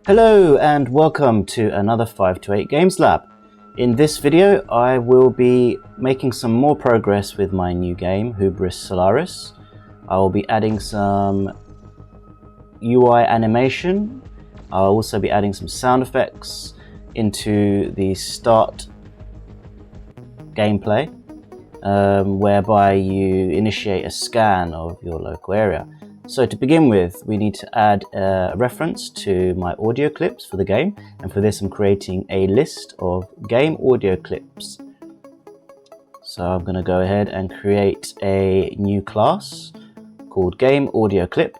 Hello and welcome to another 528 Games Lab. In this video I will be making some more progress with my new game, Hubris Solaris. I will be adding some UI animation. I'll also be adding some sound effects into the start gameplay, whereby you initiate a scan of your local area. So to begin with, we need to add a reference to my audio clips for the game, and for this I'm creating a list of game audio clips. So I'm going to go ahead and create a new class called game audio clip,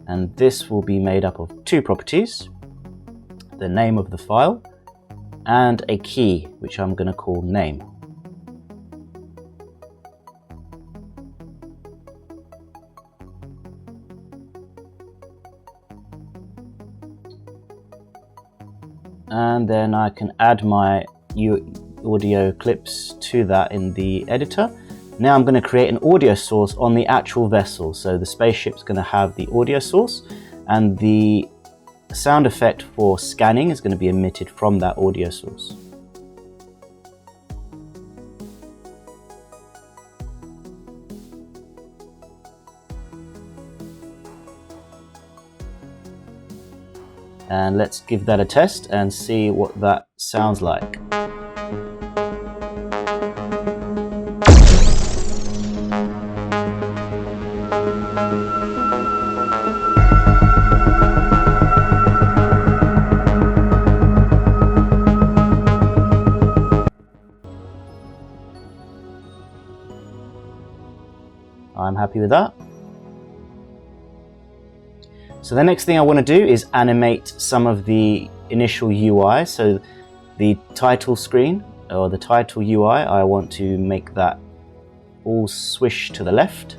and this will be made up of two properties: the name of the file and a key, which I'm going to call name. And then I can add my audio clips to that in the editor. Now I'm going to create an audio source on the actual vessel. So the spaceship's going to have the audio source, and the sound effect for scanning is going to be emitted from that audio source. And let's give that a test and see what that sounds like. I'm happy with that. So the next thing I want to do is animate some of the initial UI. So the title screen, or the title UI, I want to make that all swish to the left.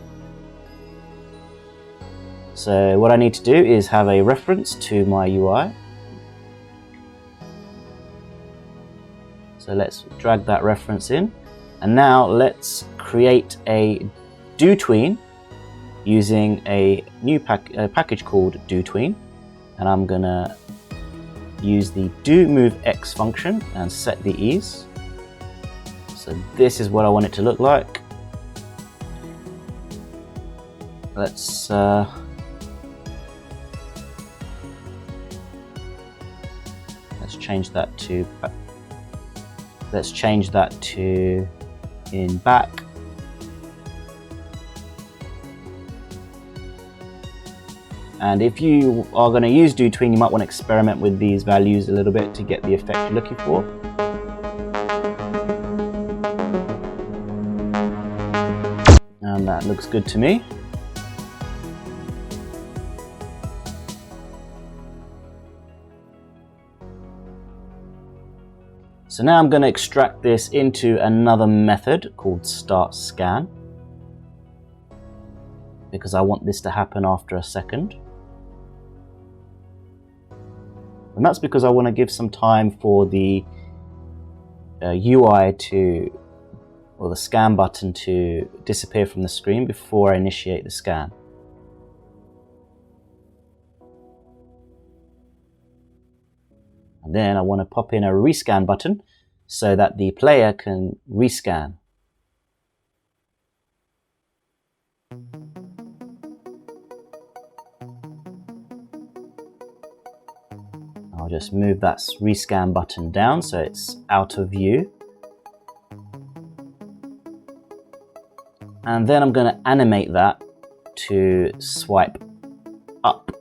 So what I need to do is have a reference to my UI. So let's drag that reference in. And now let's create a DoTween using a new package called DoTween, and I'm gonna use the doMoveX function and set the ease. So this is what I want it to look like. Let's change that to in back. And if you are going to use DoTween, you might want to experiment with these values a little bit to get the effect you're looking for. And that looks good to me. So now I'm going to extract this into another method called start scan, because I want this to happen after a second. And that's because I want to give some time for the UI or the scan button to disappear from the screen before I initiate the scan. And then I want to pop in a rescan button so that the player can rescan. I'll just move that rescan button down so it's out of view. And then I'm going to animate that to swipe up.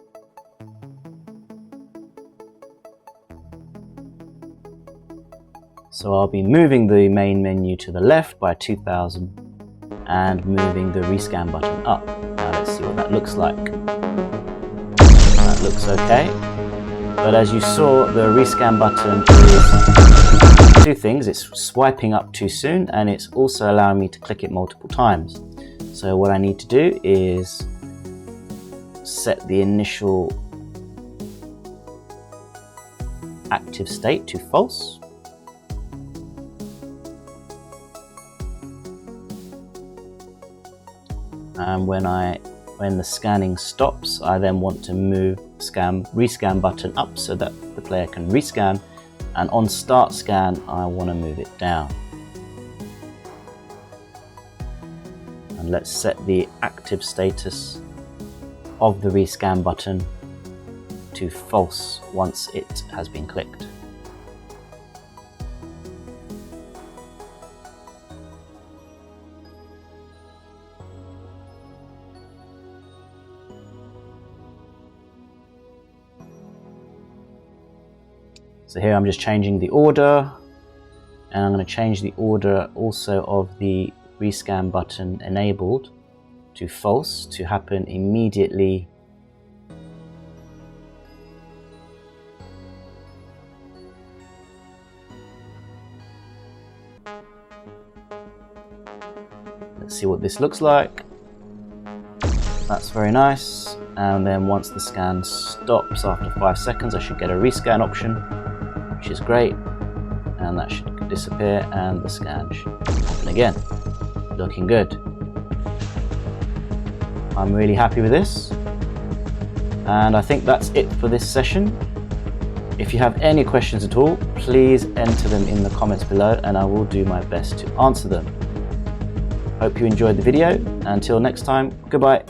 So I'll be moving the main menu to the left by 2000 and moving the rescan button up. Now let's see what that looks like. That looks okay. But as you saw, the rescan button is two things. It's swiping up too soon, and it's also allowing me to click it multiple times. So what I need to do is set the initial active state to false. and when the scanning stops, I then want to move the rescan button up so that the player can rescan, and on start scan I want to move it down. And let's set the active status of the rescan button to false once it has been clicked. So here I'm just changing the order, and I'm going to change the order also of the rescan button enabled to false to happen immediately Let's see what this looks like. That's very nice. And then once the scan stops after 5 seconds, I should get a rescan option, which is great. And that should disappear and the scan should happen again. Looking good. I'm really happy with this. And I think that's it for this session. If you have any questions at all, please enter them in the comments below and I will do my best to answer them. Hope you enjoyed the video. Until next time, goodbye.